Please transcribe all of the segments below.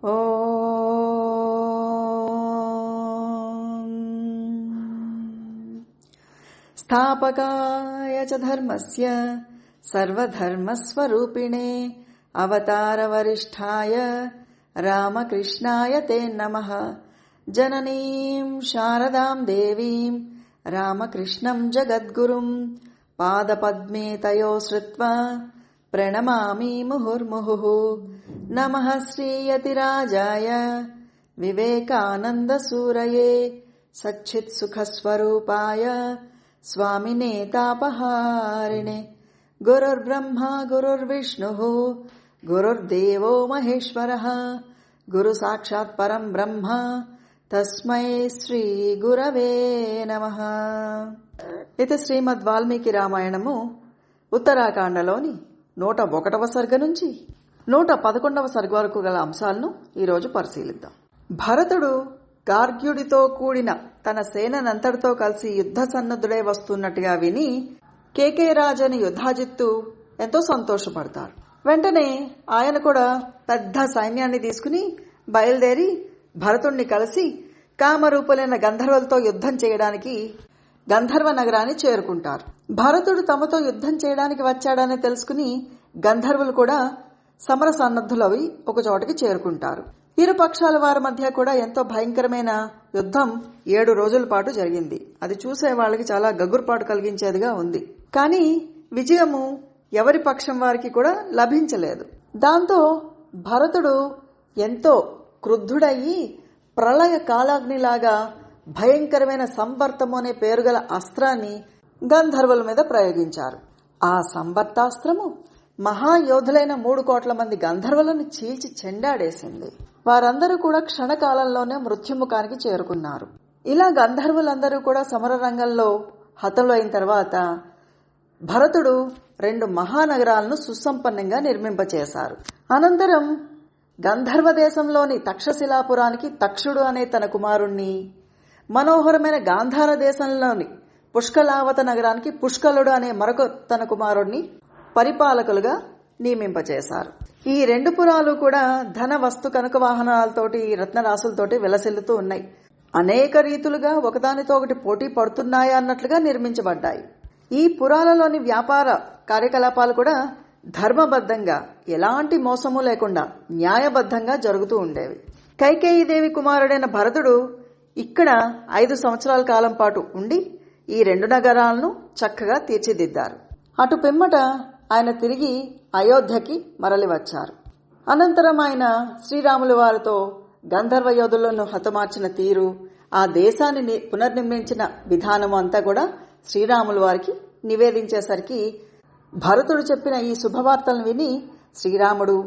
ఓం స్థాపకాయ చ ధర్మస్య సర్వధర్మస్వరూపిణే అవతారవరిష్ఠాయ రామకృష్ణాయ తే నమః. జననీం శారదాం దేవీం రామకృష్ణం జగద్గురుం పాదపద్మే తయో శ్రుత్వా ప్రణమామి ముహుర్ముహుః. నమః శ్రీయతిరాజాయ వివేకానందసూరయే సచ్చిత్సుఖస్వరూపాయ స్వామినే తాపహారిణే. గురుర్బ్రహ్మా గురుర్విష్ణుః గురుర్దేవో మహేశ్వరః గురు సాక్షాత్ పరం బ్రహ్మ తస్మై శ్రీ గురవే నమః. ఇది శ్రీమద్ వాల్మీకి రామాయణము ఉత్తరాఖండలోని 101వ సర్గ నుంచి 111వ సర్గ వరకు గల అంశాలను ఈరోజు పరిశీలిద్దాం. భరతుడు గార్గ్యుడితో కూడిన తన సేనంతటితో కలిసి యుద్ధ సన్నద్ధుడై వస్తున్నట్టుగా విని కేకేరాజని యుద్ధాజిత్తు ఎంతో సంతోషపడతారు. వెంటనే ఆయన కూడా పెద్ద సైన్యాన్ని తీసుకుని బయలుదేరి భరతుణ్ణి కలిసి కామరూపులైన గంధర్వులతో యుద్ధం చేయడానికి గంధర్వ నగరాన్ని చేరుకుంటారు. భరతుడు తమతో యుద్ధం చేయడానికి వచ్చాడని తెలుసుకుని గంధర్వులు కూడా సమర సన్నద్ధులవి ఒక చోటకి చేరుకుంటారు. ఇరు పక్షాల వారి మధ్య కూడా ఎంతో భయంకరమైన యుద్ధం 7 రోజుల పాటు జరిగింది. అది చూసే వాళ్ళకి చాలా గగుర్పాటు కలిగించేదిగా ఉంది. కానీ విజయము ఎవరి పక్షం వారికి కూడా లభించలేదు. దాంతో భరతుడు ఎంతో క్రుద్ధుడయ్యి ప్రళయ కాలాగ్నిలాగా భయంకరమైన సంవర్తము అనే పేరుగల అస్త్రాన్ని గంధర్వుల మీద ప్రయోగించారు. ఆ సంవర్తాస్త్రము మహాయోధులైన 3 కోట్ల మంది గంధర్వులను చీల్చి చెండాడేసింది. వారందరూ కూడా క్షణకాలంలోనే మృత్యుముఖానికి చేరుకున్నారు. ఇలా గంధర్వులందరూ కూడా సమర రంగంలో హతులైన తర్వాత భరతుడు 2 మహానగరాలను సుసంపన్నంగా నిర్మింపచేశారు. అనంతరం గంధర్వ దేశంలోని తక్షశిలాపురానికి తక్షుడు అనే తన కుమారుణ్ణి, మనోహరమైన గాంధార దేశంలోని పుష్కలావత నగరానికి పుష్కలుడు అనే మరొక తన కుమారుణ్ణి పరిపాలకులుగా నియమింపచేశారు. ఈ 2 పురాలు కూడా ధన వస్తు కనక వాహనాలతోటి రత్నరాశులతోటి విలసిల్లుతూ ఉన్నాయి. అనేక రీతులుగా ఒకదానితో ఒకటి పోటీ పడుతున్నాయా అన్నట్లుగా నిర్మించబడ్డాయి. ఈ పురాలలోని వ్యాపార కార్యకలాపాలు కూడా ధర్మబద్ధంగా ఎలాంటి మోసము లేకుండా న్యాయబద్ధంగా జరుగుతూ ఉండేవి. కైకేయీదేవి కుమారుడైన భరతుడు ఇక్కడ 5 సంవత్సరాల కాలం పాటు ఉండి ఈ 2 నగరాలను చక్కగా తీర్చిదిద్దారు. అటు పిమ్మట ఆయన తిరిగి అయోధ్యకి మరలి వచ్చారు. అనంతరం ఆయన శ్రీరాముల వారితో గంధర్వ యోధులను హతమార్చిన తీరు, ఆ దేశాన్ని పునర్నిర్మించిన విధానము అంతా కూడా శ్రీరాముల వారికి నివేదించేసరికి భరతుడు చెప్పిన ఈ శుభవార్తలను విని శ్రీరాముడు,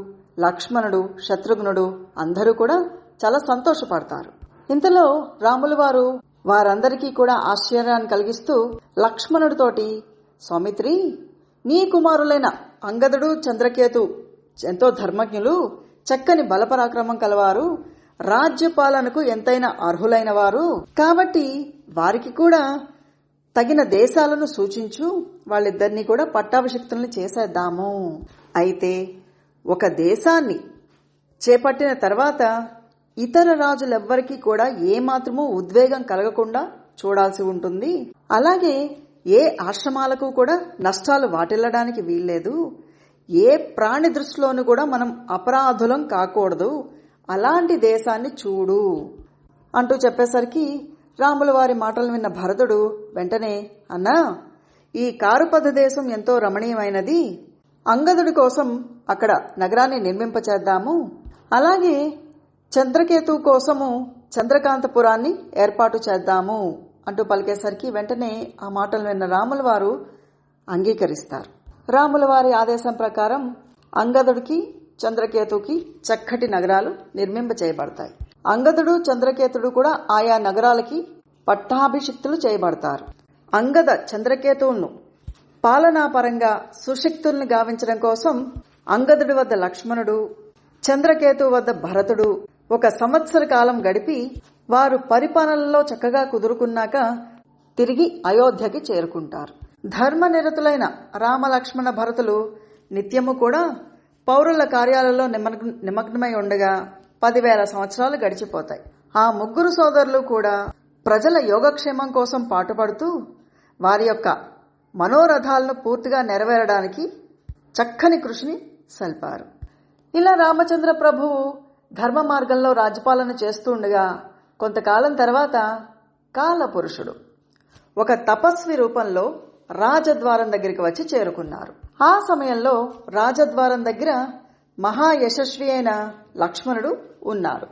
లక్ష్మణుడు, శత్రుఘ్నుడు అందరూ కూడా చాలా సంతోషపడతారు. ఇంతలో రాముల వారు వారందరికీ కూడా ఆశ్చర్యాన్ని కలిగిస్తూ లక్ష్మణుడితోటి, సౌమిత్రి, నీ కుమారులైన అంగదుడు, చంద్రకేతు ఎంతో ధర్మజ్ఞులు, చక్కని బలపరాక్రమం కలవారు, రాజ్యపాలనకు ఎంతైనా అర్హులైన వారు కాబట్టి వారికి కూడా తగిన దేశాలను సూచించు, వాళ్ళిద్దరినీ కూడా పట్టాభిషిక్తుల్ని చేసేద్దాము. అయితే ఒక దేశాన్ని చేపట్టిన తర్వాత ఇతర రాజులెవ్వరికీ కూడా ఏమాత్రమూ ఉద్వేగం కలగకుండా చూడాల్సి ఉంటుంది. అలాగే ఏ ఆశ్రమాలకు కూడా నష్టాలు వాటిల్లడానికి వీల్లేదు. ఏ ప్రాణి దృష్టిలోనూ కూడా మనం అపరాధులం కాకూడదు. అలాంటి దేశాన్ని చూడు అంటూ చెప్పేసరికి రాముల వారి మాటలు విన్న భరతుడు వెంటనే, అన్నా, ఈ కారుపద దేశం ఎంతో రమణీయమైనది. అంగదుడి కోసం అక్కడ నగరాన్ని నిర్మింపచేద్దాము. అలాగే చంద్రకేతు కోసము చంద్రకాంతపురాన్ని ఏర్పాటు చేద్దాము అంటూ పలికేసరికి వెంటనే ఆ మాటలు విన్న రాముల వారు అంగీకరిస్తారు. రాముల వారి ఆదేశం ప్రకారం అంగదుడికి, చంద్రకేతుకి చక్కటి నగరాలు నిర్మింపచేయబడతాయి. అంగదుడు, చంద్రకేతుడు కూడా ఆయా నగరాలకి పట్టాభిషిక్తులు చేయబడతారు. అంగద చంద్రకేతువులను పాలనాపరంగా సుశక్తుల్ని గావించడం కోసం అంగదుడి వద్ద లక్ష్మణుడు, చంద్రకేతు వద్ద భరతుడు 1 సంవత్సర కాలం గడిపి వారు పరిపాలనలో చక్కగా కుదురుకున్నాక తిరిగి అయోధ్యకి చేరుకుంటారు. ధర్మనిరతులైన రామ, లక్ష్మణ, భరతులు నిత్యము కూడా పౌరుల కార్యాలలో నిమగ్నమై ఉండగా 10,000 సంవత్సరాలు గడిచిపోతాయి. ఆ ముగ్గురు సోదరులు కూడా ప్రజల యోగక్షేమం కోసం పాటుపడుతూ వారి యొక్క మనోరథాలను పూర్తిగా నెరవేరడానికి చక్కని కృషిని సల్పారు. ఇలా రామచంద్ర ప్రభువు ధర్మ మార్గంలో రాజ్యపాలన చేస్తుండగా కొంతకాలం తర్వాత కాలపురుషుడు ఒక తపస్వి రూపంలో రాజద్వారం దగ్గరికి వచ్చి చేరుకున్నారు. ఆ సమయంలో రాజద్వారం దగ్గర మహాయశస్వి అయిన లక్ష్మణుడు ఉన్నారు.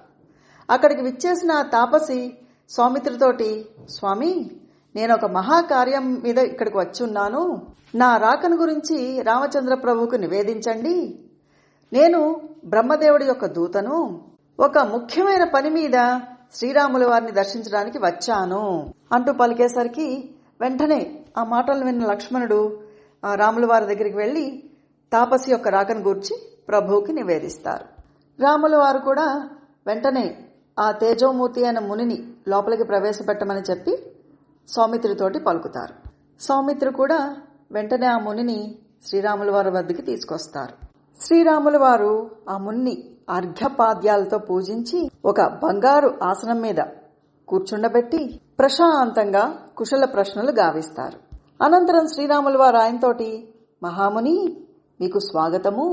అక్కడికి విచ్చేసిన ఆ తాపసి సౌమిత్రితోటి, స్వామి, నేను ఒక మహాకార్యం మీద ఇక్కడికి వచ్చి ఉన్నాను. నా రాకను గురించి రామచంద్ర ప్రభువుకు నివేదించండి. నేను బ్రహ్మదేవుడి యొక్క దూతను. ఒక ముఖ్యమైన పని మీద శ్రీరాముల వారిని దర్శించడానికి వచ్చాను అంటూ పలికేసరికి వెంటనే ఆ మాటలు విన్న లక్ష్మణుడు రాముల వారి దగ్గరికి వెళ్లి తాపసి యొక్క రాకను గూర్చి ప్రభువుకి నివేదిస్తారు. రాముల వారు కూడా వెంటనే ఆ తేజోమూర్తి అయిన మునిని లోపలికి ప్రవేశపెట్టమని చెప్పి సౌమిత్రితోటి పలుకుతారు. సౌమిత్రి కూడా వెంటనే ఆ మునిని శ్రీరాముల వారి వద్దకి తీసుకొస్తారు. శ్రీరాముల వారు ఆ మున్ని అర్ఘ్యపాద్యాలతో పూజించి ఒక బంగారు ఆసనం మీద కూర్చుండబెట్టి ప్రశాంతంగా కుశల ప్రశ్నలు గావిస్తారు. అనంతరం శ్రీరాముల వారు ఆయనతోటి, మహాముని, మీకు స్వాగతము.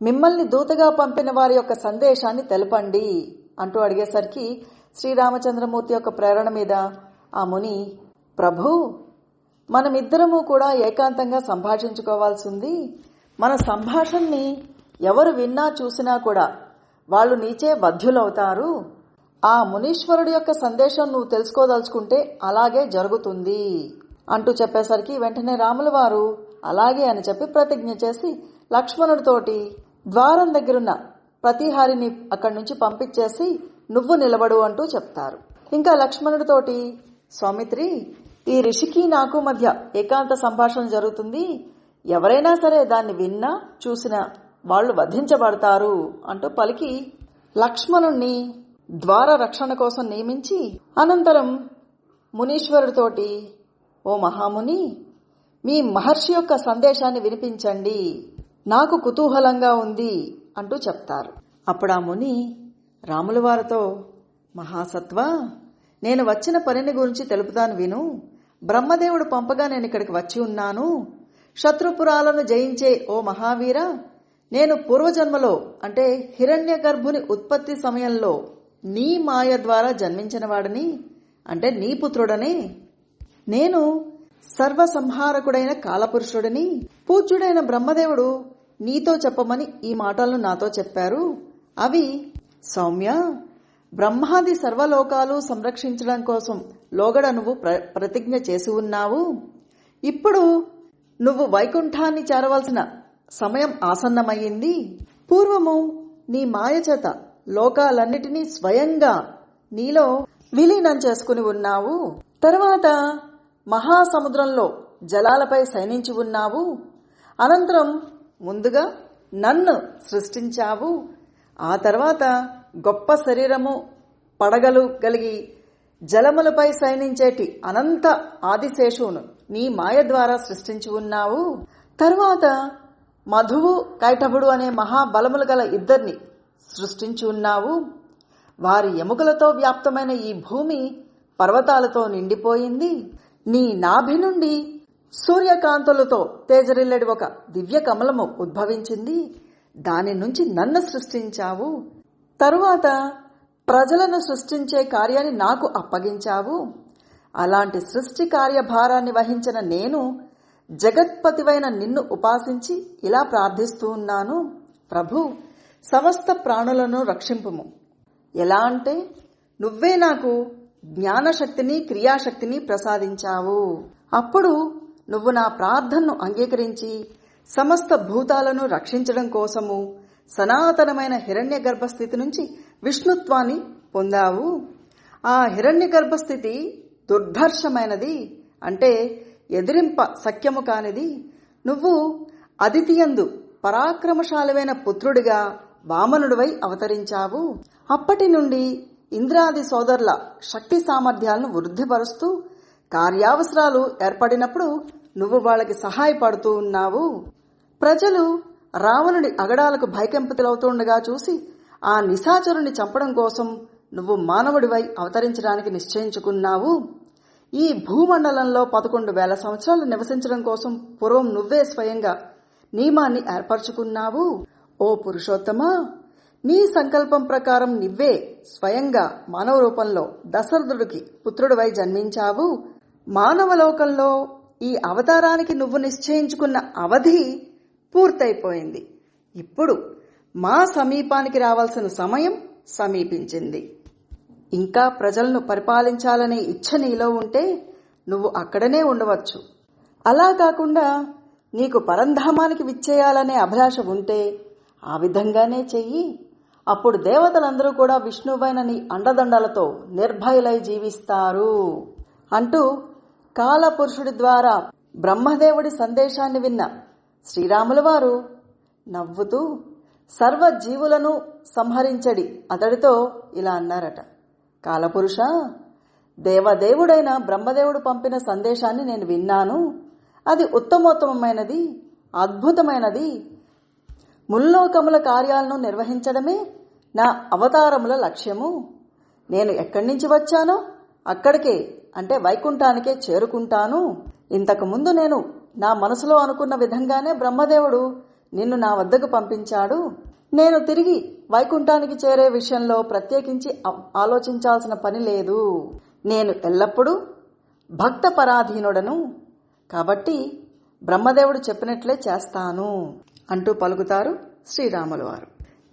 మిమ్మల్ని దూతగా పంపిన వారి యొక్క సందేశాన్ని తెలపండి అంటూ అడిగేసరికి శ్రీరామచంద్రమూర్తి యొక్క ప్రేరణ మీద ఆ ముని, ప్రభు, మనమిద్దరము కూడా ఏకాంతంగా సంభాషించుకోవాల్సి ఉంది. మన సంభాషణని ఎవరు విన్నా చూసినా కూడా వాళ్ళు నీచే బధ్యులవుతారు. ఆ మునీశ్వరుడి యొక్క సందేశం నువ్వు తెలుసుకోదలుచుకుంటే అలాగే జరుగుతుంది అంటూ చెప్పేసరికి వెంటనే రాముల వారు అలాగే అని చెప్పి ప్రతిజ్ఞ చేసి లక్ష్మణుడితోటి ద్వారం దగ్గరున్న ప్రతిహారిని అక్కడి నుంచి పంపించేసి నువ్వు నిలబడు అంటూ చెప్తారు. ఇంకా లక్ష్మణుడితోటి, సౌమిత్రి, ఈ ఋషికి నాకు మధ్య ఏకాంత సంభాషణ జరుగుతుంది. ఎవరైనా సరే దాన్ని విన్నా చూసినా వాళ్ళు వధించబడతారు అంటూ పలికి లక్ష్మణుణ్ణి ద్వార రక్షణ కోసం నియమించి అనంతరం మునీశ్వరుడితోటి, ఓ మహాముని, మీ మహర్షి యొక్క సందేశాన్ని వినిపించండి, నాకు కుతూహలంగా ఉంది అంటూ చెప్తారు. అప్పుడు ఆ ముని రాముల వారితో, మహాసత్వ, నేను వచ్చిన పనిని గురించి తెలుపుతాను విను. బ్రహ్మదేవుడు పంపగా నేను ఇక్కడికి వచ్చి ఉన్నాను. శత్రుపురాలను జయించే ఓ మహావీర, నేను పూర్వజన్మలో అంటే హిరణ్య గర్భుని ఉత్పత్తి సమయంలో నీ మాయ ద్వారా జన్మించిన వాడిని, అంటే నీ పుత్రుడనే. నేను సర్వసంహారకుడైన కాలపురుషుడిని. పూజ్యుడైన బ్రహ్మదేవుడు నీతో చెప్పమని ఈ మాటలను నాతో చెప్పారు. అవి, సౌమ్య, బ్రహ్మాది సర్వలోకాలు సంరక్షించడం కోసం లోగడ నువ్వు ప్రతిజ్ఞ చేసి ఉన్నావు. ఇప్పుడు నువ్వు వైకుంఠాన్ని చేరవలసిన సమయం ఆసన్నమయ్యింది. పూర్వము నీ మాయ చేత లోకాలన్నిటినీ స్వయంగా నీలో విలీనం చేసుకుని ఉన్నావు. తర్వాత మహాసముద్రంలో జలాలపై శయనించి ఉన్నావు. అనంతరం ముందుగా నన్ను సృష్టించావు. ఆ తర్వాత గొప్ప శరీరము, పడగలు కలిగి జలములపై శయనించేటి అనంత ఆదిశేషువును నీ మాయ ద్వారా సృష్టించి ఉన్నావు. తరువాత మధువు, కైటభుడు అనే మహాబలములు గల ఇద్దరిని సృష్టించి ఉన్నావు. వారి ఎముకలతో వ్యాప్తమైన ఈ భూమి పర్వతాలతో నిండిపోయింది. నీ నాభి నుండి సూర్యకాంతులతో తేజరిల్లడి ఒక దివ్య కమలము ఉద్భవించింది. దాని నుంచి నన్ను సృష్టించావు. తరువాత ప్రజలను సృష్టించే కార్యాన్ని నాకు అప్పగించావు. అలాంటి సృష్టి కార్యభారాన్ని వహించిన నేను జగత్పతివైన నిన్ను ఉపాసించి ఇలా ప్రార్థిస్తూ ఉన్నాను. ప్రభు, సమస్త ప్రాణులను రక్షింపుము. ఎలా అంటే, నువ్వే నాకు జ్ఞానశక్తిని, క్రియాశక్తిని ప్రసాదించావు. అప్పుడు నువ్వు నా ప్రార్థనను అంగీకరించి సమస్త భూతాలను రక్షించడం కోసము సనాతనమైన హిరణ్య గర్భస్థితి నుంచి విష్ణుత్వాన్ని పొందావు. ఆ హిరణ్య గర్భస్థితి దుర్ధర్షమైనది, అంటే ఎదిరింప సఖ్యము కానిది. నువ్వు అదితియందు పరాక్రమశాలివైన పుత్రుడిగా వామనుడివై అవతరించావు. అప్పటి నుండి ఇంద్రాది సోదరుల శక్తి సామర్థ్యాలను వృద్ధిపరుస్తూ కార్యావసరాలు ఏర్పడినప్పుడు నువ్వు వాళ్ళకి సహాయపడుతూ ఉన్నావు. ప్రజలు రావణుడి అగడాలకు భయకంపితులవుతుండగా చూసి ఆ నిశాచరుని చంపడం కోసం నువ్వు మానవుడివై అవతరించడానికి నిశ్చయించుకున్నావు. ఈ భూమండలంలో 11,000 సంవత్సరాలు నివసించడం కోసం పూర్వం నువ్వే స్వయంగా నియమాన్ని ఏర్పరచుకున్నావు. ఓ పురుషోత్తమా, నీ సంకల్పం ప్రకారం నువ్వే స్వయంగా మానవ రూపంలో దశరథుడికి పుత్రుడివై జన్మించావు. మానవలోకంలో ఈ అవతారానికి నువ్వు నిశ్చయించుకున్న అవధి పూర్తయిపోయింది. ఇప్పుడు మా సమీపానికి రావాల్సిన సమయం సమీపించింది. ఇంకా ప్రజలను పరిపాలించాలనే ఇచ్ఛ నీలో ఉంటే నువ్వు అక్కడనే ఉండవచ్చు. అలా కాకుండా నీకు పరంధామానికి విచ్చేయాలనే అభిలాష ఉంటే ఆ విధంగానే చెయ్యి. అప్పుడు దేవతలందరూ కూడా విష్ణువైన నీ అండదండలతో నిర్భయులై జీవిస్తారు అంటూ కాలపురుషుడి ద్వారా బ్రహ్మదేవుడి సందేశాన్ని విన్న శ్రీరాముల వారు నవ్వుతూ సర్వజీవులను సంహరించడి అతడితో ఇలా అన్నారట. కాలపురుష, దేవదేవుడైన బ్రహ్మదేవుడు పంపిన సందేశాన్ని నేను విన్నాను. అది ఉత్తమోత్తమైనది, అద్భుతమైనది. ముల్లోకముల కార్యాలను నిర్వహించడమే నా అవతారముల లక్ష్యము. నేను ఎక్కడి నుంచి వచ్చానో అక్కడికే, అంటే వైకుంఠానికే చేరుకుంటాను. ఇంతకుముందు నేను నా మనసులో అనుకున్న విధంగానే బ్రహ్మదేవుడు నిన్ను నా వద్దకు పంపించాడు. నేను తిరిగి వైకుంఠానికి చేరే విషయంలో ప్రత్యేకించి ఆలోచించాల్సిన పని లేదు. నేను ఎల్లప్పుడూ భక్త పరాధీనుడను కాబట్టి బ్రహ్మదేవుడు చెప్పినట్లే చేస్తాను అంటూ పలుకుతారు శ్రీరాముల వారు.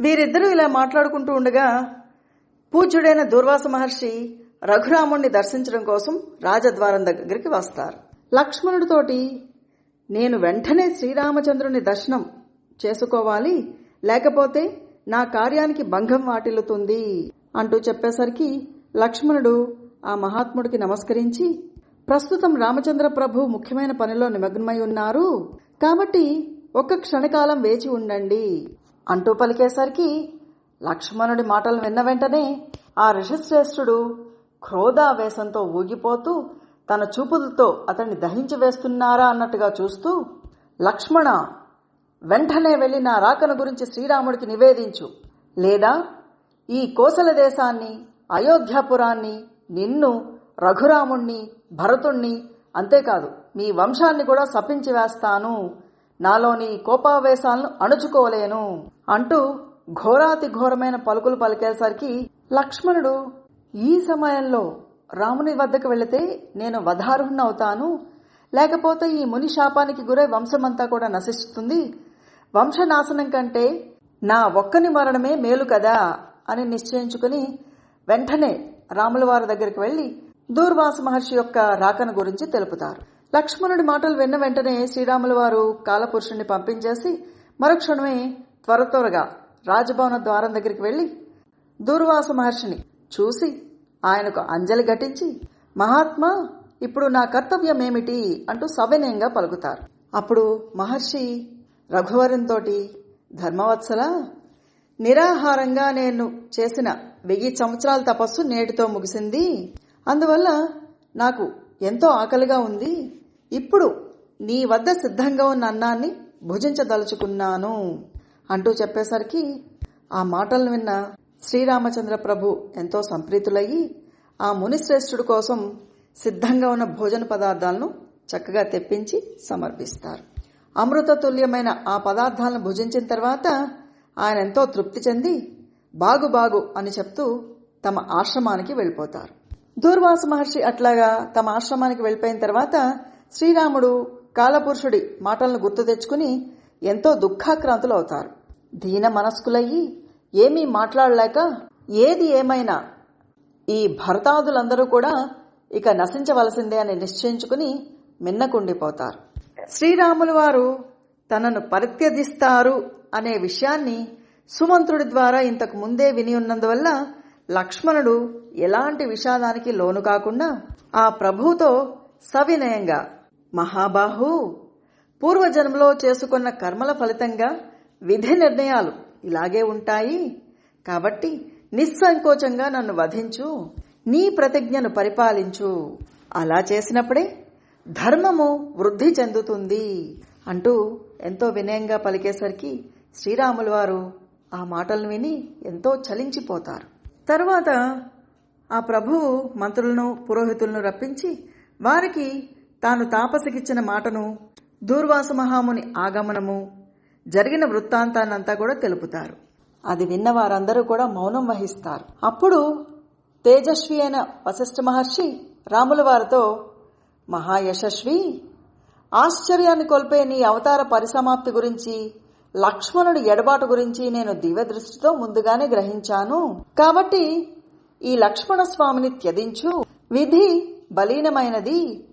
వీరిద్దరూ ఇలా మాట్లాడుకుంటూ ఉండగా పూజ్యుడైన దూర్వాస మహర్షి రఘురాముణ్ణి దర్శించడం కోసం రాజద్వారం దగ్గరికి వస్తారు. లక్ష్మణుడితోటి నేను వెంటనే శ్రీరామచంద్రుని దర్శనం చేసుకోవాలి, లేకపోతే నా కార్యానికి భంగం వాటిల్లుతుంది అంటూ చెప్పేసరికి లక్ష్మణుడు ఆ మహాత్ముడికి నమస్కరించి, ప్రస్తుతం రామచంద్ర ప్రభు ముఖ్యమైన పనిలో నిమగ్నమై ఉన్నారు కాబట్టి ఒక్క క్షణకాలం వేచి ఉండండి అంటూ పలికేసరికి లక్ష్మణుడి మాటలు విన్న వెంటనే ఆ ఋషిశ్రేష్ఠుడు క్రోధావేశంతో ఊగిపోతూ తన చూపులతో అతన్ని దహించి వేస్తున్నారా అన్నట్టుగా చూస్తూ, లక్ష్మణ, వెంటనే వెళ్లి నా రాకను గురించి శ్రీరాముడికి నివేదించు, లేదా ఈ కోసల దేశాన్ని, అయోధ్యాపురాన్ని, నిన్ను, రఘురాముణ్ణి, భరతుణ్ణి, అంతేకాదు మీ వంశాన్ని కూడా శపించి వేస్తాను. నాలోని కోపావేశాలను అణుచుకోలేను అంటూ ఘోరాతి ఘోరమైన పలుకులు పలికేసరికి లక్ష్మణుడు, ఈ సమయంలో రాముని వద్దకు వెళితే నేను వధారుణ్ణవుతాను, లేకపోతే ఈ ముని శాపానికి గురై వంశమంతా కూడా నశిస్తుంది. వంశనాశనం కంటే నా ఒక్కని మరణమే మేలు కదా అని నిశ్చయించుకుని వెంటనే రాముల వారి దగ్గరికి వెళ్లి దూర్వాస మహర్షి యొక్క రాకను గురించి తెలుపుతారు. లక్ష్మణుడి మాటలు విన్న వెంటనే శ్రీరాముల వారు కాలపురుషుణ్ణి పంపించేసి మరుక్షణమే త్వరగా రాజభవన ద్వారం దగ్గరికి వెళ్లి దూర్వాస మహర్షిని చూసి ఆయనకు అంజలి ఘటించి, మహాత్మా, ఇప్పుడు నా కర్తవ్యమేమిటి అంటూ సవినయంగా పలుకుతారు. అప్పుడు మహర్షి రఘువరునితోటి, ధర్మవత్సల, నిరాహారంగా నేను చేసిన 1000 సంవత్సరాల తపస్సు నేటితో ముగిసింది. అందువల్ల నాకు ఎంతో ఆకలిగా ఉంది. ఇప్పుడు నీ వద్ద సిద్ధంగా ఉన్న అన్నాన్ని భుజించదలుచుకున్నాను అంటూ చెప్పేసరికి ఆ మాటలను విన్న శ్రీరామచంద్ర ప్రభు ఎంతో సంప్రీతులయ్యి ఆ మునిశ్రేష్ఠుడి కోసం సిద్ధంగా ఉన్న భోజన పదార్థాలను చక్కగా తెప్పించి సమర్పిస్తారు. అమృత తుల్యమైన ఆ పదార్థాలను భుజించిన తర్వాత ఆయన ఎంతో తృప్తి చెంది బాగు అని చెప్తూ తమ ఆశ్రమానికి వెళ్ళిపోతారు. దూర్వాస మహర్షి అట్లాగా తమ ఆశ్రమానికి వెళ్ళిపోయిన తర్వాత శ్రీరాముడు కాలపురుషుడి మాటలను గుర్తు తెచ్చుకుని ఎంతో దుఃఖాక్రాంతులు అవుతారు. దీన మనస్కులయ్యి ఏమీ మాట్లాడలేక ఏది ఏమైనా ఈ భరతాదులందరూ కూడా ఇక నశించవలసిందే అని నిశ్చయించుకుని మిన్నకుండిపోతారు. శ్రీరాముల వారు తనను పరిత్యజిస్తారు అనే విషయాన్ని సుమంత్రుడి ద్వారా ఇంతకు ముందే విని ఉన్నందువల్ల లక్ష్మణుడు ఎలాంటి విషాదానికి లోను కాకుండా ఆ ప్రభువుతో సవినయంగా, మహాబాహు, పూర్వజన్మలో చేసుకున్న కర్మల ఫలితంగా విధి నిర్ణయాలు ఇలాగే ఉంటాయి కాబట్టి నిస్సంకోచంగా నన్ను వధించు, నీ ప్రతిజ్ఞను పరిపాలించు, అలా చేసినప్పుడే ధర్మము వృద్ధి చెందుతుంది అంటూ ఎంతో వినయంగా పలికేసరికి శ్రీరాముల వారు ఆ మాటలను విని ఎంతో చలించిపోతారు. తరువాత ఆ ప్రభువు మంత్రులను పురోహితులను రప్పించి వారికి తాను తాపసికిచ్చిన మాటను, దూర్వాస మహాముని ఆగమనము, జరిగిన వృత్తాంతాన్నంతా కూడా తెలుపుతారు. అది విన్న వారందరూ కూడా మౌనం వహిస్తారు. అప్పుడు తేజస్వి అయిన వశిష్ఠ మహర్షి రాముల వారితో, మహాయశస్వి, ఆశ్చర్యాన్ని కొల్పే నీ అవతార పరిసమాప్తి గురించి, లక్ష్మణుడి ఎడబాటు గురించి నేను దివ్య దృష్టితో ముందుగానే గ్రహించాను. కాబట్టి ఈ లక్ష్మణ స్వామిని త్యజించు. విధి బలీనమైనది,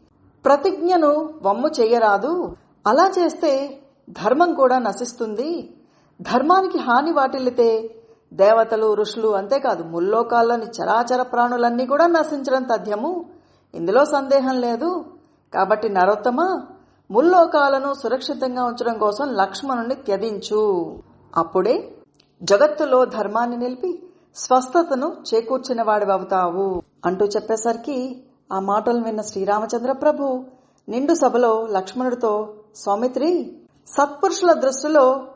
ప్రతిజ్ఞను వమ్ము చెయ్యరాదు. అలా చేస్తే ధర్మం కూడా నశిస్తుంది. ధర్మానికి హాని వాటిల్లితే దేవతలు, ఋషులు, అంతేకాదు ముల్లోకాల్లోని చరాచర ప్రాణులన్నీ కూడా నశించడం తథ్యము. ఇందులో సందేహం లేదు. కాబట్టి నరోత్తమ, ముల్లోకాలను సురక్షితంగా ఉంచడం కోసం లక్ష్మణుణ్ణి త్యజించు. అప్పుడే జగత్తులో ధర్మాన్ని నిలిపి స్వస్థతను చేకూర్చిన వాడివవుతావు అంటూ చెప్పేసరికి ఆ మాటలు విన్న శ్రీరామచంద్ర ప్రభు నిండు సభలో లక్ష్మణుడితో, సౌమిత్రి, సత్పురుషుల దృష్టిలో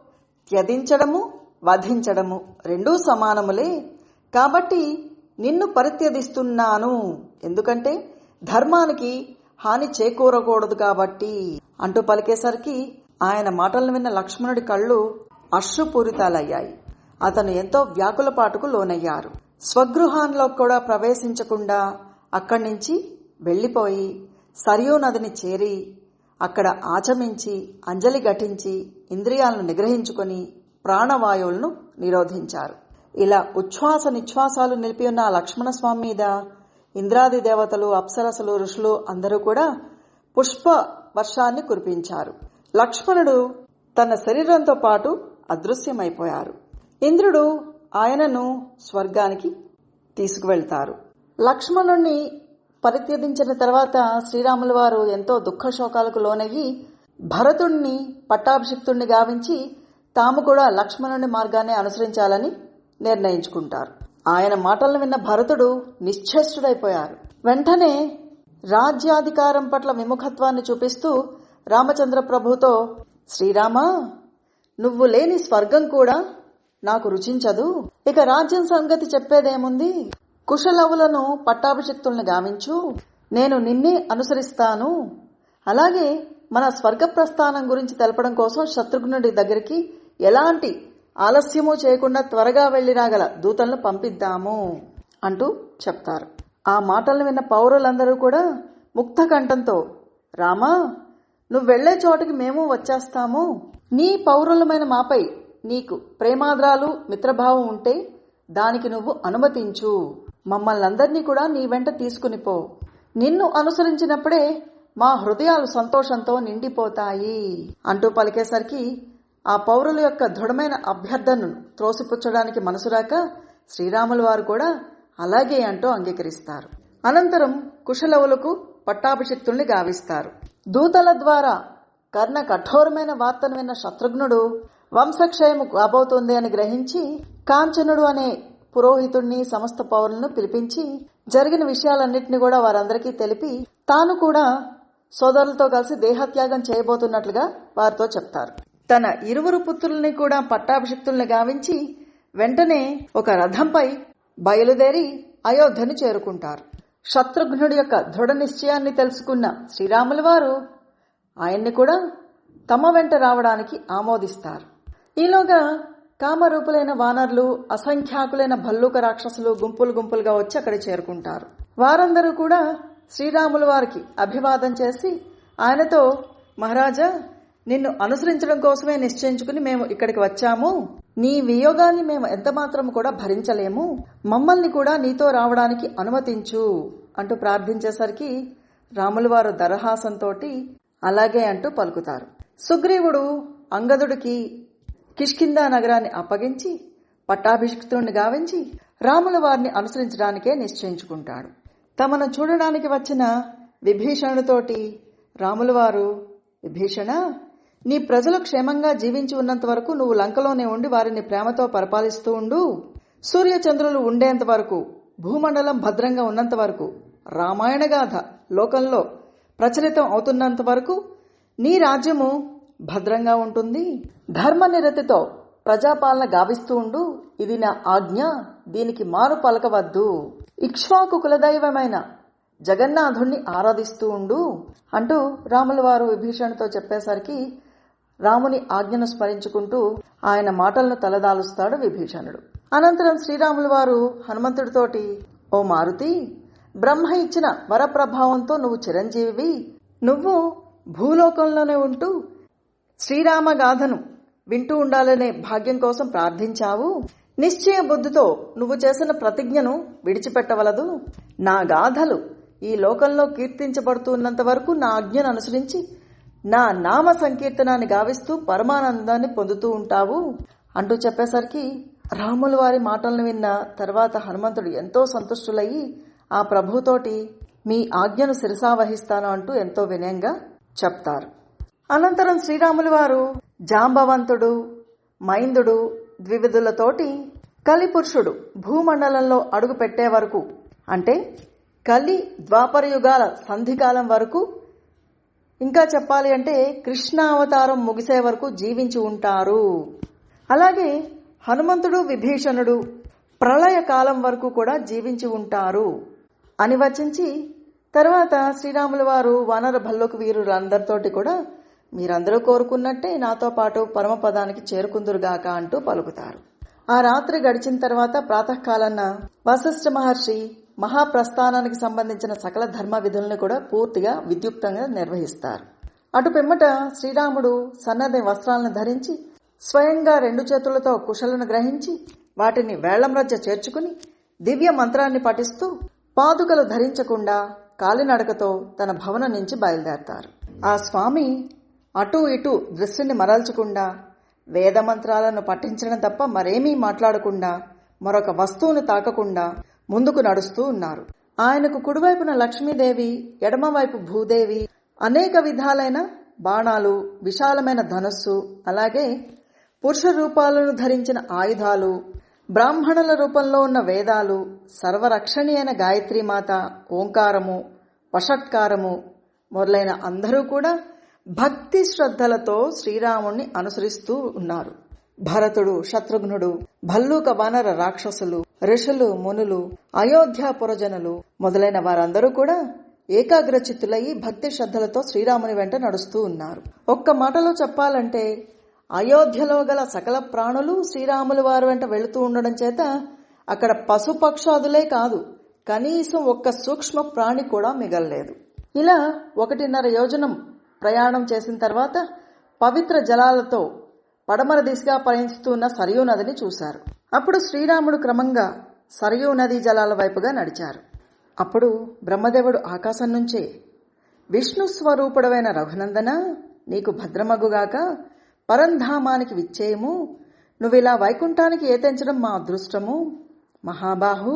త్యజించడము, వధించడము రెండూ సమానములే. కాబట్టి నిన్ను పరిత్యజిస్తున్నాను. ఎందుకంటే ధర్మానికి హాని చేకూరకూడదు కాబట్టి అంటూ పలికేసరికి ఆయన మాటలను విన్న లక్ష్మణుడి కళ్ళు అశ్రుపూరితాలయ్యాయి. అతను ఎంతో వ్యాకులపాటుకు లోనయ్యారు. స్వగృహాల్లో కూడా ప్రవేశించకుండా అక్కడి నుంచి వెళ్లిపోయి సరియూ నదిని చేరి అక్కడ ఆచమించి అంజలి ఘటించి ఇంద్రియాలను నిగ్రహించుకొని ప్రాణవాయువులను నిరోధించారు. ఇలా ఉచ్ఛ్వాస నిశ్వాసాలు నిలిపి ఉన్న లక్ష్మణస్వామి మీద ఇంద్రాది దేవతలు, అప్సరసలు, ఋషులు అందరూ కూడా పుష్ప వర్షాన్ని కురిపించారు. లక్ష్మణుడు తన శరీరంతో పాటు అదృశ్యమైపోయారు. ఇంద్రుడు ఆయనను స్వర్గానికి తీసుకువెళ్తారు. లక్ష్మణుణ్ణి పరిత్యజించిన తర్వాత శ్రీరాముల వారు ఎంతో దుఃఖశోకాలకు లోనయ్యి భరతుణ్ణి పట్టాభిషిక్తుణ్ణి గావించి తాము కూడా లక్ష్మణుని మార్గాన్ని అనుసరించాలని నిర్ణయించుకుంటారు. ఆయన మాటలను విన్న భరతుడు నిశ్చేష్టుడైపోయారు. వెంటనే రాజ్యాధికారం పట్ల విముఖత్వాన్ని చూపిస్తూ రామచంద్ర ప్రభుతో, శ్రీరామ, నువ్వు లేని స్వర్గం కూడా నాకు రుచించదు. ఇక రాజ్యం సంగతి చెప్పేదేముంది? కుశలవులను పట్టాభిషిక్తుల్ని గావించు. నేను నిన్నే అనుసరిస్తాను. అలాగే మన స్వర్గ ప్రస్థానం గురించి తెలపడం కోసం శత్రుఘ్నుడి దగ్గరికి ఎలాంటి ఆలస్యము చేయకుండా త్వరగా వెళ్లి రాగల దూతలను పంపిద్దాము అంటూ చెప్తారు. ఆ మాటలను విన్న పౌరులందరూ కూడా ముక్త కంఠంతో, రామా, నువ్వు వెళ్లే చోటుకి మేము వచ్చేస్తాము. నీ పౌరులమైన మాపై నీకు ప్రేమాద్రాలు, మిత్రభావం ఉంటే దానికి నువ్వు అనుమతించు. మమ్మల్ని అందరినీ కూడా నీ వెంట తీసుకునిపో. నిన్ను అనుసరించినప్పుడే మా హృదయాలు సంతోషంతో నిండిపోతాయి అంటూ పలికేసరికి ఆ పౌరుల యొక్క దృఢమైన అభ్యర్థనను త్రోసిపుచ్చడానికి మనసురాక శ్రీరాముల వారు కూడా అలాగే అంటూ అంగీకరిస్తారు. అనంతరం కుశలవులకు పట్టాభిషిక్తుల్ని గావిస్తారు. దూతల ద్వారా కర్ణ కఠోరమైన వార్తను విన్న శత్రుఘ్నుడు వంశక్షయము కాబోతోంది అని గ్రహించి కాంచనుడు అనే పురోహితుణ్ణి, సమస్త పౌరులను పిలిపించి జరిగిన విషయాలన్నింటినీ కూడా వారందరికీ తెలిపి తాను కూడా సోదరులతో కలిసి దేహత్యాగం చేయబోతున్నట్లుగా వారితో చెప్తారు. తన ఇరువురు పుత్రుల్ని కూడా పట్టాభిషిక్తుల్ని గావించి వెంటనే ఒక రథంపై బయలుదేరి అయోధ్యను చేరుకుంటారు. శత్రుఘ్నుడి యొక్క దృఢ నిశ్చయాన్ని తెలుసుకున్న శ్రీరాముల వారు ఆయన్ని కూడా తమ వెంట రావడానికి ఆమోదిస్తారు. ఈలోగా కామరూపులైన వానరులు, అసంఖ్యాకులైన భల్లూక రాక్షసులు గుంపులు గుంపులుగా వచ్చి అక్కడ చేరుకుంటారు. వారందరూ కూడా శ్రీరాముల వారికి అభివాదం చేసి ఆయనతో, మహారాజా, నిన్ను అనుసరించడం కోసమే నిశ్చయించుకుని మేము ఇక్కడికి వచ్చాము. నీ వియోగాన్ని మేము ఎంతమాత్రం కూడా భరించలేము. మమ్మల్ని కూడా నీతో రావడానికి అనుమతించు అంటూ ప్రార్థించేసరికి రాముల వారు దరహాసంతో అలాగే అంటూ పలుకుతారు. సుగ్రీవుడు అంగదుడికి కిష్కిందా నగరాన్ని అప్పగించి పట్టాభిషిక్తుడిని గావించి రాముల వారిని అనుసరించడానికే నిశ్చయించుకుంటాడు. తమను చూడడానికి వచ్చిన విభీషణుడితోటి రాముల వారు, విభీషణ, నీ ప్రజలు క్షేమంగా జీవించి ఉన్నంత వరకు నువ్వు లంకలోనే ఉండి వారిని ప్రేమతో పరిపాలిస్తూ ఉండు. సూర్యచంద్రులు ఉండేంత వరకు, భూమండలం భద్రంగా ఉన్నంత వరకు, రామాయణగాథ లోకంలో ప్రచలితం అవుతున్నంత వరకు నీ రాజ్యము భద్రంగా ఉంటుంది. ధర్మనిరతితో ప్రజాపాలన గావిస్తూ ఉండు. ఇది నా ఆజ్ఞ, దీనికి మారు పలకవద్దు. ఇక్ష్వాకు కులదైవమైన జగన్నాథుణ్ణి ఆరాధిస్తూ ఉండు అంటూ రాముల వారు విభీషణుడితో చెప్పేసరికి రాముని ఆజ్ఞను స్మరించుకుంటూ ఆయన మాటలను తలదాలుస్తాడు విభీషణుడు. అనంతరం శ్రీరాముల వారు హనుమంతుడితోటి, ఓ మారుతి, బ్రహ్మ ఇచ్చిన వరప్రభావంతో నువ్వు చిరంజీవి, నువ్వు భూలోకంలోనే ఉంటూ శ్రీరామగాథను వింటూ ఉండాలనే భాగ్యం కోసం ప్రార్థించావు. నిశ్చయ బుద్ధితో నువ్వు చేసిన ప్రతిజ్ఞను విడిచిపెట్టవలదు. నా గాథలు ఈ లోకంలో కీర్తించబడుతున్నంత వరకు నా ఆజ్ఞను అనుసరించి నా నామ సంకీర్తనాన్ని గావిస్తూ పరమానందాన్ని పొందుతూ ఉంటావు అంటూ చెప్పేసరికి రాముల వారి మాటలను విన్న తర్వాత హనుమంతుడు ఎంతో సంతుష్టులయ్యి ఆ ప్రభుతోటి మీ ఆజ్ఞను శిరసావహిస్తాను అంటూ ఎంతో వినయంగా చెప్తారు. అనంతరం శ్రీరాముల వారు జాంబవంతుడు, మైందుడు ద్వివిధులతోటి కలిపురుషుడు భూమండలంలో అడుగు పెట్టే వరకు, అంటే కలి ద్వాపరయుగాల సంధికాలం వరకు, ఇంకా చెప్పాలి అంటే కృష్ణావతారం ముగిసే వరకు జీవించి ఉంటారు. అలాగే హనుమంతుడు, విభీషణుడు ప్రళయ కాలం వరకు కూడా జీవించి ఉంటారు అని వచించి తర్వాత శ్రీరాముల వారు వానర భల్లోక వీరులందరితోటి కూడా మీరందరూ కోరుకున్నట్టే నాతో పాటు పరమపదానికి చేరుకుందురుగాక అంటూ పలుకుతారు. ఆ రాత్రి గడిచిన తర్వాత ప్రాతకాలన్న వశిష్ఠ మహర్షి మహాప్రస్థానానికి సంబంధించిన సకల ధర్మ విధులను కూడా పూర్తిగా విద్యుక్తంగా నిర్వహిస్తారు. అటు పిమ్మట శ్రీరాముడు సన్నద్ధ వస్త్రాలను ధరించి స్వయంగా 2 చేతులతో కుశలను గ్రహించి వాటిని వేళ్లమ్రజ్జ చేర్చుకుని దివ్య మంత్రాన్ని పఠిస్తూ పాదుకలు ధరించకుండా కాలినడకతో తన భవనం నుంచి బయలుదేరతారు. ఆ స్వామి అటూ ఇటూ దృష్టిని మరల్చకుండా వేదమంత్రాలను పఠించడం తప్ప మరేమీ మాట్లాడకుండా మరొక వస్తువును తాకకుండా ముందుకు నడుస్తూ ఉన్నారు. ఆయనకు కుడివైపున లక్ష్మీదేవి, ఎడమవైపు భూదేవి, అనేక విధాలైన బాణాలు, విశాలమైన ధనుస్సు, అలాగే పురుష రూపాలను ధరించిన ఆయుధాలు, బ్రాహ్మణుల రూపంలో ఉన్న వేదాలు, సర్వరక్షణి అయిన గాయత్రీమాత, ఓంకారము, వషట్కారము మొదలైన అందరూ కూడా భక్తి శ్రద్ధలతో శ్రీరాముణ్ణి అనుసరిస్తూ ఉన్నారు. భరతుడు, శత్రుఘ్నుడు, భల్లూక వానర రాక్షసులు, ఋషులు, మునులు, అయోధ్యాపురజనులు మొదలైన వారందరూ కూడా ఏకాగ్రచిత్తులయ్యి భక్తి శ్రద్ధలతో శ్రీరాముని వెంట నడుస్తూ ఉన్నారు. ఒక్క మాటలో చెప్పాలంటే అయోధ్యలో గల సకల ప్రాణులు శ్రీరాముల వారి వెంట వెళుతూ ఉండడం చేత అక్కడ పశుపక్షాదులే కాదు, కనీసం ఒక్క సూక్ష్మ ప్రాణి కూడా మిగలలేదు. ఇలా 1.5 యోజనం ప్రయాణం చేసిన తర్వాత పవిత్ర జలాలతో పడమర దిశగా ప్రయాణిస్తున్న సరయూ నదిని చూశారు. అప్పుడు శ్రీరాముడు క్రమంగా సరయూ నదీ జలాల వైపుగా నడిచారు. అప్పుడు బ్రహ్మదేవుడు ఆకాశం నుంచే, విష్ణు స్వరూపుడవైన రఘునందన, నీకు భద్రమగుగాక, పరంధామానికి విచ్చేయము, నువ్విలా వైకుంఠానికి ఏతెంచడం మా అదృష్టము. మహాబాహు,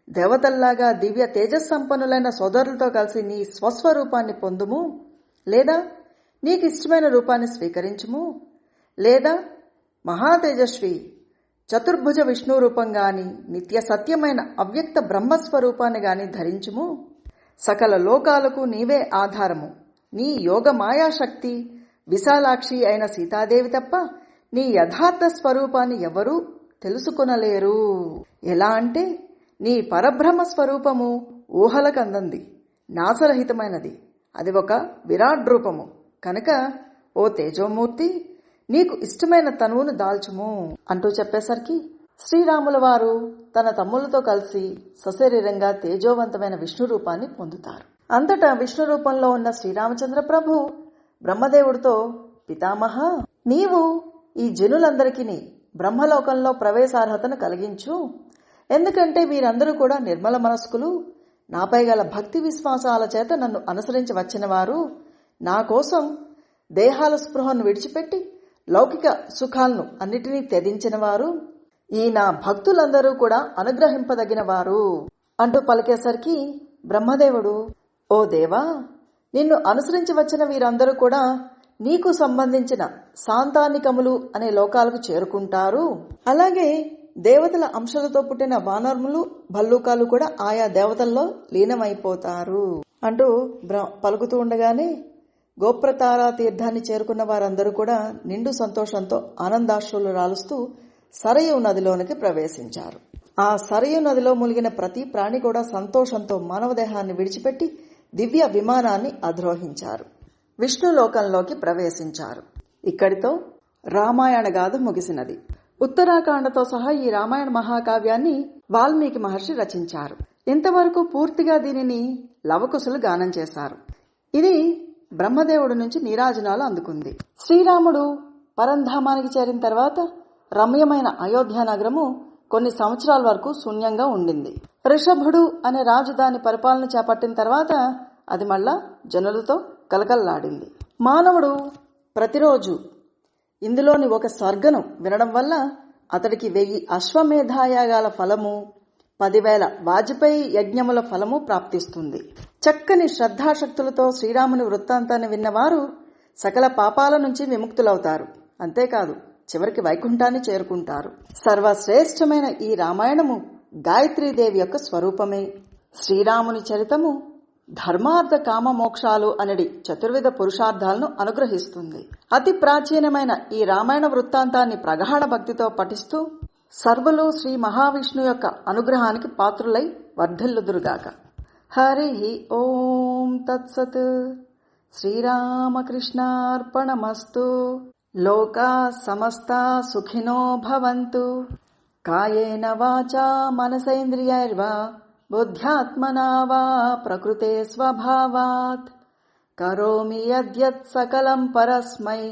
దేవతల్లాగా దివ్య తేజస్సంపన్నులైన సోదరులతో కలిసి నీ స్వస్వరూపాన్ని పొందుము, లేదా నీకు ఇష్టమైన రూపాన్ని స్వీకరించుము, లేదా మహాతేజస్వి చతుర్భుజ విష్ణు రూపం గాని, నిత్య సత్యమైన అవ్యక్త బ్రహ్మస్వరూపాన్ని గాని ధరించుము. సకల లోకాలకు నీవే ఆధారము. నీ యోగ మాయాశక్తి విశాలాక్షి అయిన సీతాదేవి తప్ప నీ యథార్థ స్వరూపాన్ని ఎవరూ తెలుసుకొనలేరు. ఎలా అంటే నీ పరబ్రహ్మ స్వరూపము ఊహలకందంది, నాశరహితమైనది. అది ఒక విరాట్ రూపము కనుక ఓ తేజోమూర్తి, నీకు ఇష్టమైన తనువును దాల్చుము అంటూ చెప్పేసరికి శ్రీరాముల వారు తన తమ్ములతో కలిసి సశరీరంగా తేజోవంతమైన విష్ణు రూపాన్ని పొందుతారు. అంతటా విష్ణు రూపంలో ఉన్న శ్రీరామచంద్ర ప్రభు బ్రహ్మదేవుడితో, పితామహ, నీవు ఈ జనులందరికీ బ్రహ్మలోకంలో ప్రవేశార్హతను కలిగించు. ఎందుకంటే వీరందరూ కూడా నిర్మల మనస్కులు, నాపై గల భక్తి విశ్వాసాల చేత నన్ను అనుసరించి వచ్చిన వారు, నా కోసం దేహాల స్పృహను విడిచిపెట్టి లౌకిక సుఖాలను అన్నిటినీ త్యజించిన వారు, ఈ నా భక్తులందరూ కూడా అనుగ్రహింపదగిన వారు అంటూ పలికేసరికి బ్రహ్మదేవుడు, ఓ దేవా, నిన్ను అనుసరించి వచ్చిన వీరందరూ కూడా నీకు సంబంధించిన సాంతానికములు అనే లోకాలకు చేరుకుంటారు. అలాగే దేవతల అంశాలతో పుట్టిన వానరములు, భల్లూకాలు కూడా ఆయా దేవతల్లో లీనమైపోతారు అంటూ పలుకుతూ ఉండగానే గోప్రతారా తీర్థాన్ని చేరుకున్న వారందరూ కూడా నిండు సంతోషంతో ఆనందాశ్రులు రాలుస్తూ సరయూ నదిలోనికి ప్రవేశించారు. ఆ సరయూ నదిలో మునిగిన ప్రతి ప్రాణి కూడా సంతోషంతో మానవదేహాన్ని విడిచిపెట్టి దివ్య విమానాన్ని అధిరోహించారు. విష్ణులోకంలోకి ప్రవేశించారు. ఇక్కడితో రామాయణ గాథ ముగిసినది. ఉత్తరాఖండతో సహా ఈ రామాయణ మహాకావ్యాన్ని వాల్మీకి మహర్షి రచించారు. ఇంతవరకు పూర్తిగా దీనిని లవకుశులు గానం చేశారు. ఇది బ్రహ్మదేవుడి నుంచి నీరాజనాలు అందుకుంది. శ్రీరాముడు పరంధామానికి చేరిన తర్వాత రమ్యమైన అయోధ్య నగరము కొన్ని సంవత్సరాల వరకు శూన్యంగా ఉండింది. రిషభుడు అనే రాజు దాని పరిపాలన చేపట్టిన తర్వాత అది మళ్ళా జనులతో కలకల్లాడింది. మానవుడు ప్రతిరోజు ఇందులోని ఒక సర్గను వినడం వల్ల అతడికి 1000 అశ్వమేధాయాగాల ఫలము, 10,000 వాజపేయి యజ్ఞముల ఫలము ప్రాప్తిస్తుంది. చక్కని శ్రద్ధాశక్తులతో శ్రీరాముని వృత్తాంతాన్ని విన్నవారు సకల పాపాల నుంచి విముక్తులవుతారు. అంతేకాదు చివరికి వైకుంఠాన్ని చేరుకుంటారు. సర్వశ్రేష్టమైన ఈ రామాయణము గాయత్రీదేవి యొక్క స్వరూపమే. శ్రీరాముని చరితము ధర్మార్థ కామ మోక్షాలు అనడి చతుర్విధ పురుషార్థాలను అనుగ్రహిస్తుంది. అతి ప్రాచీనమైన ఈ రామాయణ వృత్తాంతాన్ని ప్రగాఢ భక్తితో పఠిస్తూ సర్వులు శ్రీ మహావిష్ణు యొక్క అనుగ్రహానికి పాత్రులై వర్ధిల్లుదురుగాక. హరి ఓం తత్సత్. శ్రీరామకృష్ణార్పణమస్తు. లోకా సమస్తా సుఖినో భవంతు. కాయేన వాచా మనసేంద్రియైర్వా బుద్ధ్యాత్మనా వా ప్రకృతే స్వభావాత్ కరోమి యద్యత్ సకలం పరస్మై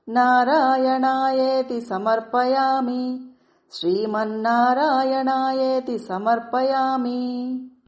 నారాయణాయేతి సమర్పయామి. శ్రీమన్నారాయణాయేతి సమర్పయామి.